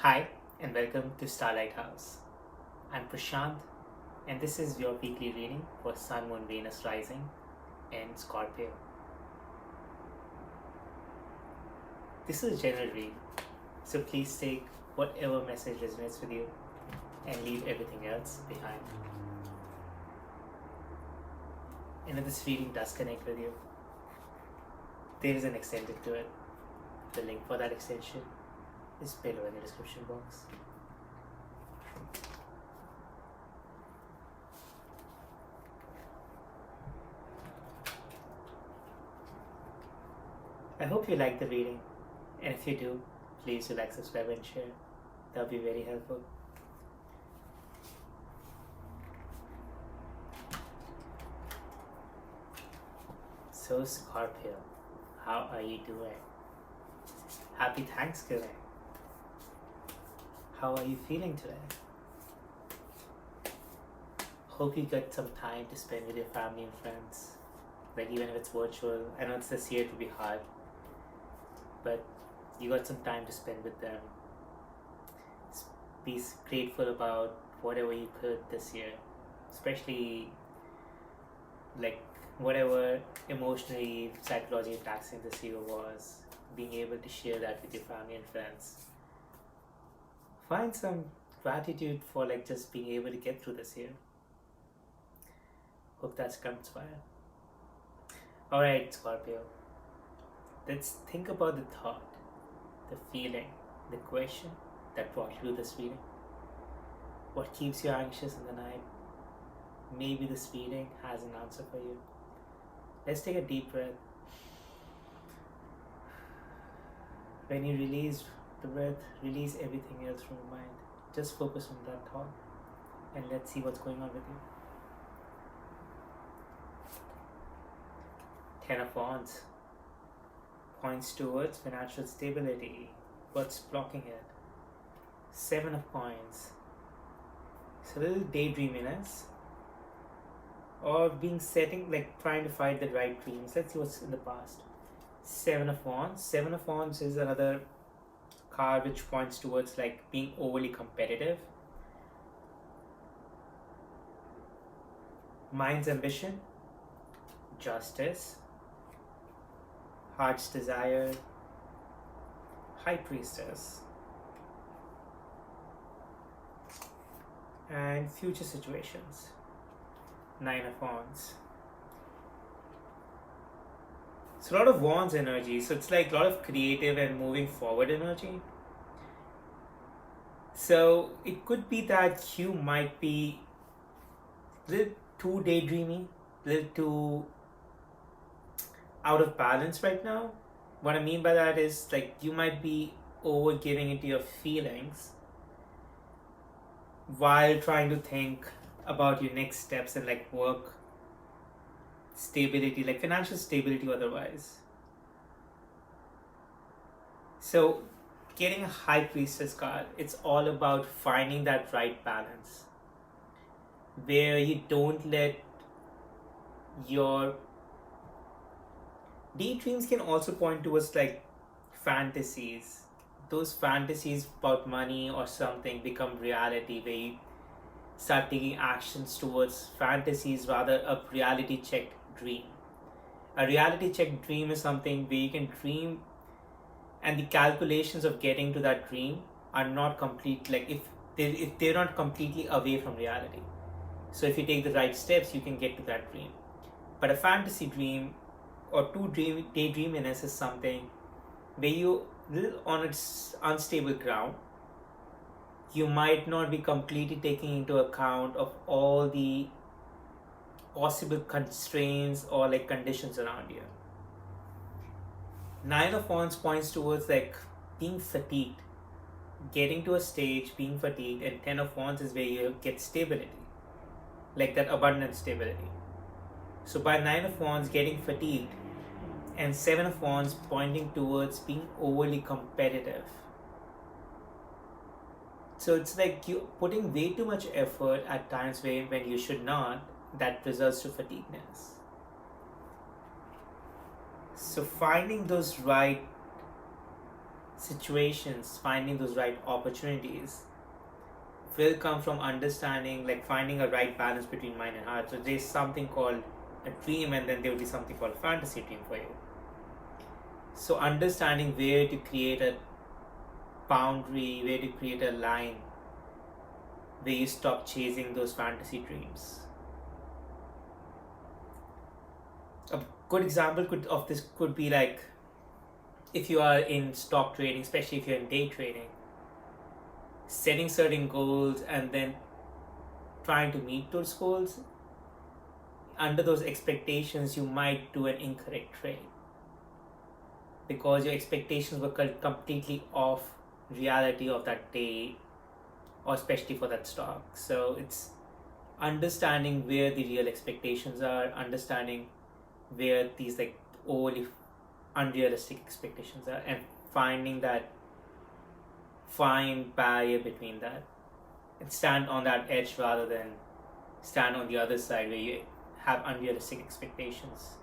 Hi, and welcome to Star Lighthouse. I'm Prashant, and this is your weekly reading for Sun, Moon, Venus rising in Scorpio. This is a general read, so please take whatever message resonates with you and leave everything else behind. And if this reading does connect with you, there is an extended to it. The link for that extension is below in the description box. I hope you like the reading, and if you do, please do like, subscribe, and share. That would be very helpful. So, Scorpio, how are you doing? Happy Thanksgiving. How are you feeling today? Hope you got some time to spend with your family and friends. Like, even if it's virtual, I know it's this year, it will be hard, but you got some time to spend with them. Be grateful about whatever you could this year, especially like whatever emotionally, psychologically taxing this year was. Being able to share that with your family and friends. Find some gratitude for like just being able to get through this year. Hope that's comes fire. Alright, Scorpio. Let's think about the thought, the feeling, the question that brought you to this reading. What keeps you anxious in the night? Maybe this reading has an answer for you. Let's take a deep breath. When you release the breath, release everything else from your mind. Just focus on that thought and let's see what's going on with you. Ten of Wands points towards financial stability. What's blocking it? Seven of Coins. It's a little daydreaminess or being setting, like trying to find the right dreams. Let's see what's in the past. Seven of Wands. Seven of Wands is another card which points towards like being overly competitive. Mind's ambition, justice, heart's desire, High Priestess, and future situations. Nine of Wands. It's a lot of Wands energy, so it's like a lot of creative and moving forward energy. So it could be that you might be a little too daydreamy, a little too out of balance right now. What I mean by that is like you might be over giving into your feelings while trying to think about your next steps and like work stability, like financial stability otherwise. So getting a High Priestess card, it's all about finding that right balance where you don't let your daydreams can also point towards like fantasies. Those fantasies about money or something become reality where you start taking actions towards fantasies rather a reality checked dream. A reality checked dream is something where you can dream and the calculations of getting to that dream are not complete, like if they're not completely away from reality. So if you take the right steps, you can get to that dream. But a fantasy dream or daydreaminess is something where you live on its unstable ground. You might not be completely taking into account of all the possible constraints or like conditions around you. Nine of Wands points towards like being fatigued, getting to a stage, being fatigued, and Ten of Wands is where you get stability, like that abundant stability. So by Nine of Wands getting fatigued and Seven of Wands pointing towards being overly competitive. So it's like you putting way too much effort at times when you should not, that results to fatigueness. So finding those right situations, finding those right opportunities will come from understanding, like finding a right balance between mind and heart. So there's something called a dream, and then there will be something called a fantasy dream for you. So understanding where to create a boundary, where to create a line where you stop chasing those fantasy dreams. A good example of this could be like if you are in stock trading, especially if you're in day trading, setting certain goals and then trying to meet those goals. Under those expectations, you might do an incorrect trade because your expectations were completely off reality of that day, or especially for that stock. So it's understanding where the real expectations are, understanding where these like overly unrealistic expectations are, and finding that fine barrier between that, and stand on that edge rather than stand on the other side where you have unrealistic expectations,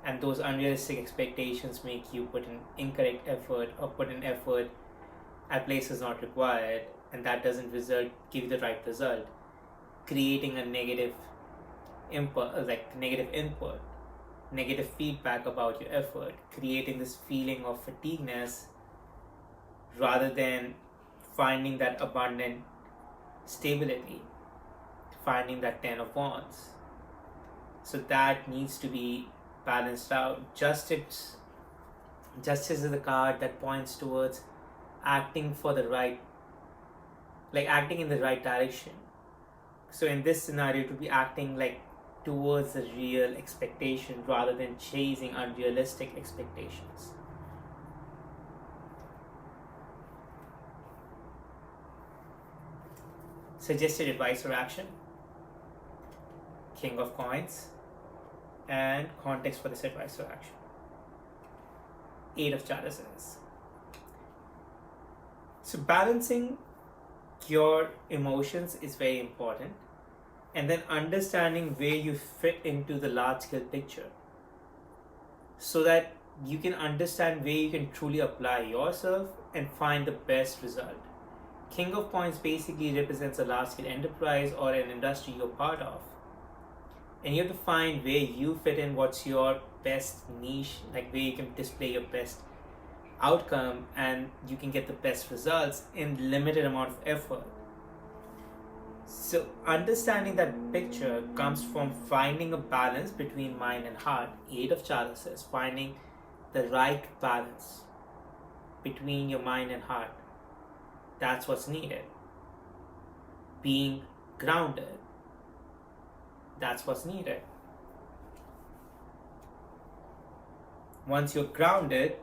and those unrealistic expectations make you put in incorrect effort or put in effort at places not required, and that doesn't give you the right result, creating a negative input, negative feedback about your effort, creating this feeling of fatigueness rather than finding that abundant stability, finding that 10 of wands. So that needs to be balanced out. Justice is the card that points towards acting in the right direction. So in this scenario, to be acting like towards the real expectation rather than chasing unrealistic expectations. Suggested advice or action: King of Coins, and context for this advice or action: Eight of Chalices. So balancing your emotions is very important, and then understanding where you fit into the large scale picture so that you can understand where you can truly apply yourself and find the best result. King of Coins basically represents a large scale enterprise or an industry you're part of, and you have to find where you fit in, what's your best niche, like where you can display your best outcome and you can get the best results in limited amount of effort. So understanding that picture comes from finding a balance between mind and heart. Eight of Chalices, finding the right balance between your mind and heart. That's what's needed. Being grounded, that's what's needed. Once you're grounded,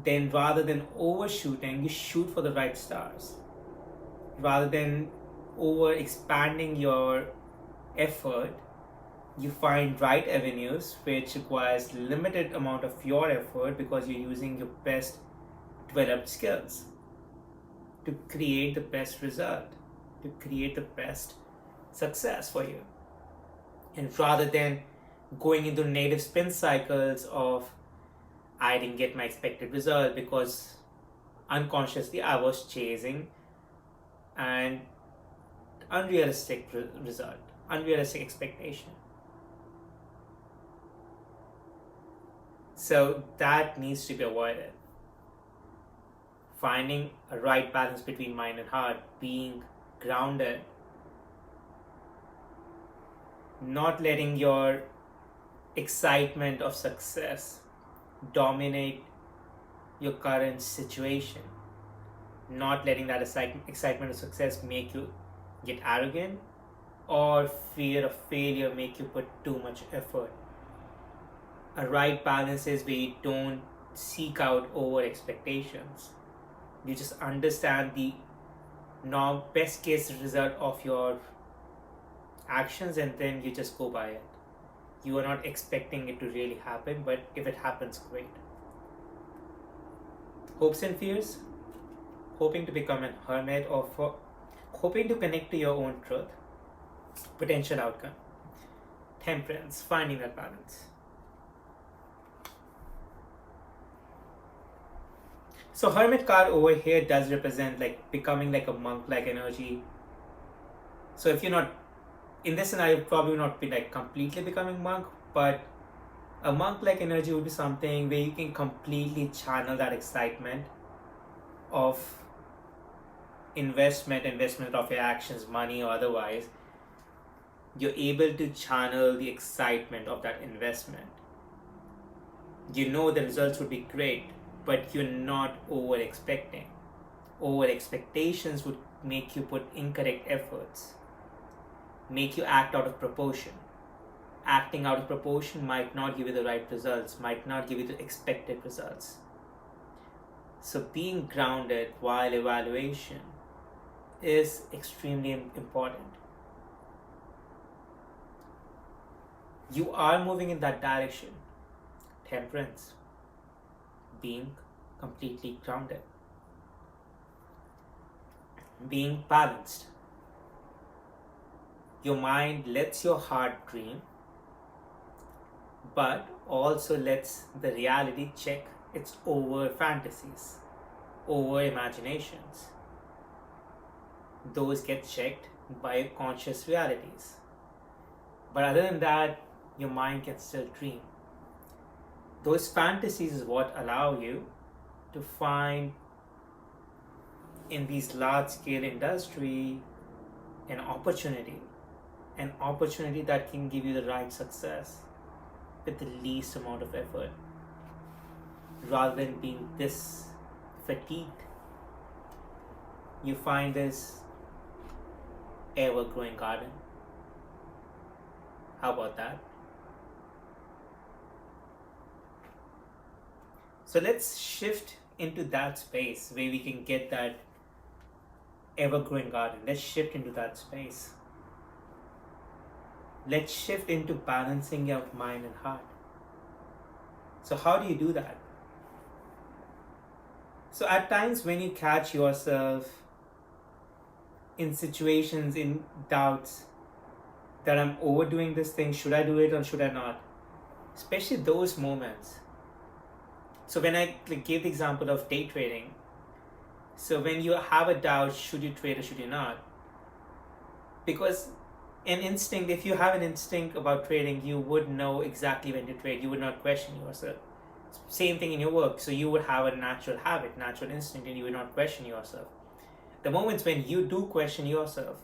then rather than overshooting, you shoot for the right stars. Rather than over expanding your effort, you find right avenues which requires limited amount of your effort because you're using your best developed skills to create the best result, to create the best success for you. And rather than going into negative spin cycles of I didn't get my expected result because unconsciously I was chasing an unrealistic result, unrealistic expectation. So that needs to be avoided. Finding a right balance between mind and heart, being grounded, not letting your excitement of success dominate your current situation, not letting that excitement of success make you get arrogant or fear of failure make you put too much effort. A right balance is where you don't seek out over expectations. You just understand the best case result of your actions and then you just go by it. You are not expecting it to really happen, but if it happens, great. Hopes and fears: hoping to become a hermit or hoping to connect to your own truth. Potential outcome: Temperance, finding that balance. So hermit card over here does represent like becoming like a monk like energy. So if you're not in this scenario, probably not be like completely becoming monk, but a monk like energy would be something where you can completely channel that excitement of investment of your actions, money or otherwise. You're able to channel the excitement of that investment. You know the results would be great, but you're not over expecting. Over expectations would make you put incorrect efforts, make you act out of proportion. Acting out of proportion might not give you the right results, might not give you the expected results. So being grounded while evaluation is extremely important. You are moving in that direction. Temperance, being completely grounded, being balanced. Your mind lets your heart dream, but also lets the reality check its over fantasies, over imaginations. Those get checked by conscious realities. But other than that, your mind can still dream. Those fantasies is what allow you to find in these large scale industry an opportunity that can give you the right success with the least amount of effort, rather than being this fatigued. You find this ever growing garden. How about that? So let's shift into that space where we can get that ever growing garden. Let's shift into that space. Let's shift into balancing your mind and heart. So, how do you do that? So, at times when you catch yourself in situations, in doubts, that I'm overdoing this thing, should I do it or should I not? Especially those moments. So, when I gave the example of day trading, so when you have a doubt, should you trade or should you not? Because an instinct, if you have an instinct about trading, you would know exactly when to trade. You would not question yourself. Same thing in your work. So you would have a natural habit, natural instinct, and you would not question yourself. The moments when you do question yourself,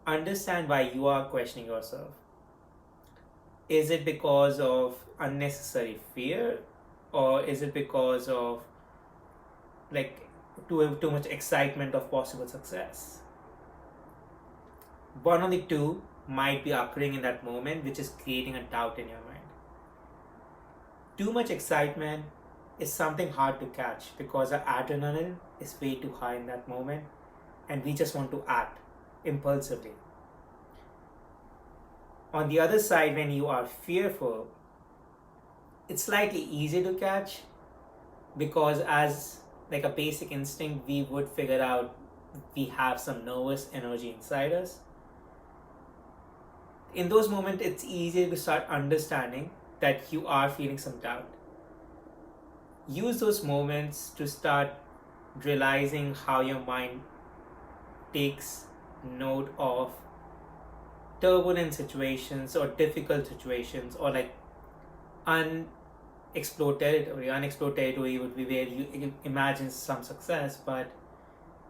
understand why you are questioning yourself. Is it because of unnecessary fear, or is it because of like too much excitement of possible success? One of the two might be occurring in that moment, which is creating a doubt in your mind. Too much excitement is something hard to catch because our adrenaline is way too high in that moment and we just want to act impulsively. On the other side, when you are fearful, it's slightly easier to catch because as like a basic instinct, we would figure out we have some nervous energy inside us. In those moments, it's easier to start understanding that you are feeling some doubt. Use those moments to start realizing how your mind takes note of turbulent situations or difficult situations, or like unexplored territory. Unexplored territory would be where you imagine some success, but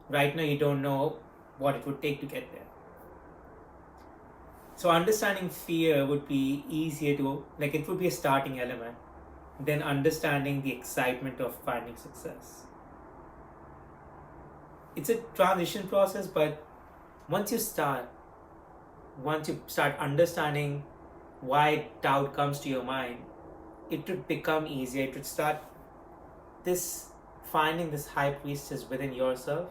right now you don't know what it would take to get there. So understanding fear would be easier to, like, it would be a starting element than understanding the excitement of finding success. It's a transition process, but once you start understanding why doubt comes to your mind, it would become easier. It would start finding this high priestess within yourself,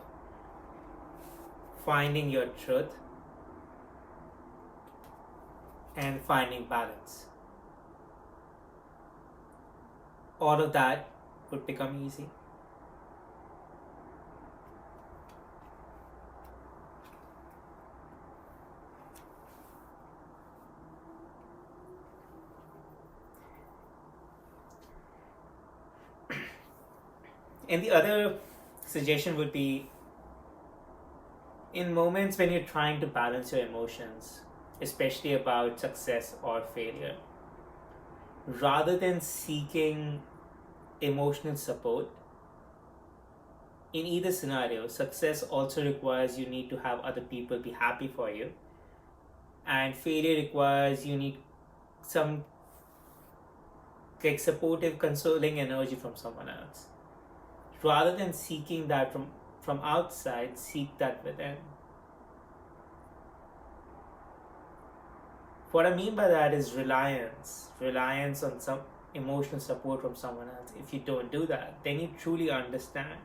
finding your truth, and finding balance. All of that would become easy. And the other suggestion would be, in moments when you're trying to balance your emotions, especially about success or failure, rather than seeking emotional support, in either scenario, success also requires you need to have other people be happy for you, and failure requires you need some like supportive, consoling energy from someone else. Rather than seeking that from outside, seek that within. What I mean by that is reliance on some emotional support from someone else. If you don't do that, then you truly understand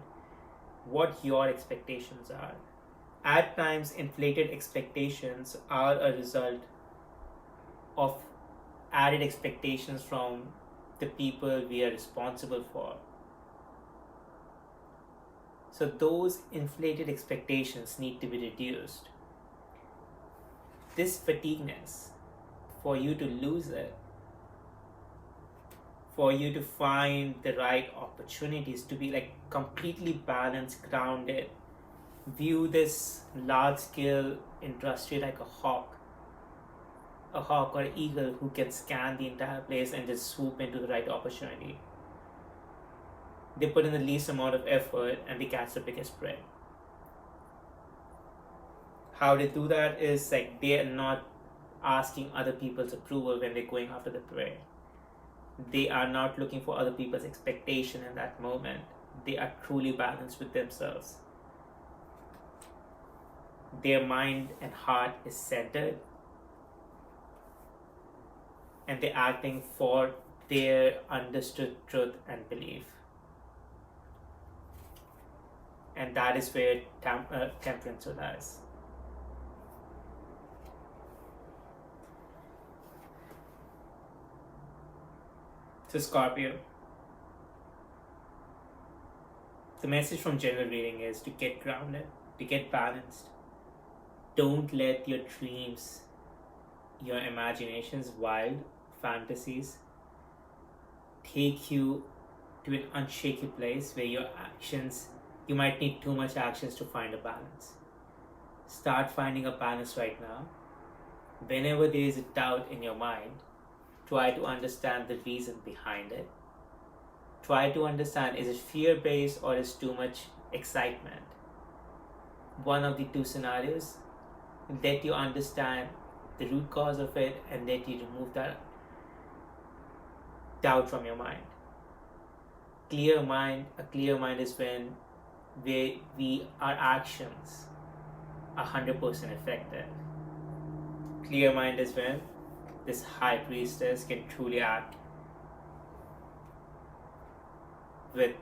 what your expectations are. At times, inflated expectations are a result of added expectations from the people we are responsible for. So those inflated expectations need to be reduced. This fatigueness, for you to lose it, for you to find the right opportunities to be like completely balanced, grounded, view this large scale industry like a hawk or eagle who can scan the entire place and just swoop into the right opportunity. They put in the least amount of effort and they catch the biggest prey. How they do that is like they are not asking other people's approval when they're going after the prey. They are not looking for other people's expectation in that moment. They are truly balanced with themselves. Their mind and heart is centered, and they're acting for their understood truth and belief. And that is where temperance lies. So Scorpio, the message from general reading is to get grounded, to get balanced. Don't let your dreams, your imaginations, wild fantasies take you to an unshaky place where your actions, you might need too much actions to find a balance. Start finding a balance right now. Whenever there is a doubt in your mind, try to understand the reason behind it. Try to understand, is it fear-based or is too much excitement? One of the two scenarios, let you understand the root cause of it and let you remove that doubt from your mind. A clear mind is when our actions are 100% effective. Clear mind is when this high priestess can truly act with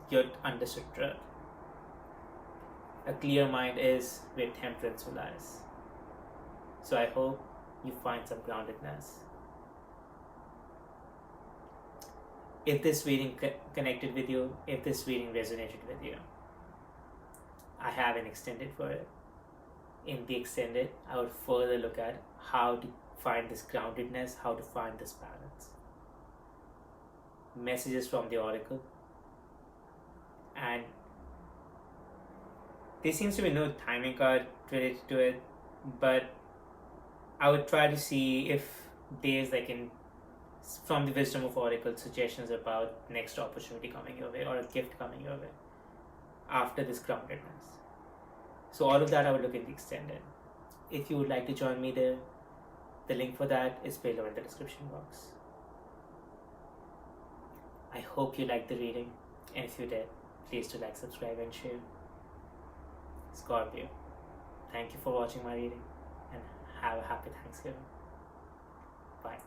your understood truth. A clear mind is where temperance lies. So I hope you find some groundedness. If this reading connected with you, if this reading resonated with you, I have an extended for it. In the extended, I would further look at how to find this groundedness, how to find this balance. Messages from the oracle. And there seems to be no timing card related to it, but I would try to see if there's from the wisdom of oracle suggestions about next opportunity coming your way or a gift coming your way after this groundedness. So all of that I would look in the extended. If you would like to join me there, the link for that is below in the description box. I hope you liked the reading, and if you did, please do like, subscribe and share. Scorpio, thank you for watching my reading and have a happy Thanksgiving. Bye.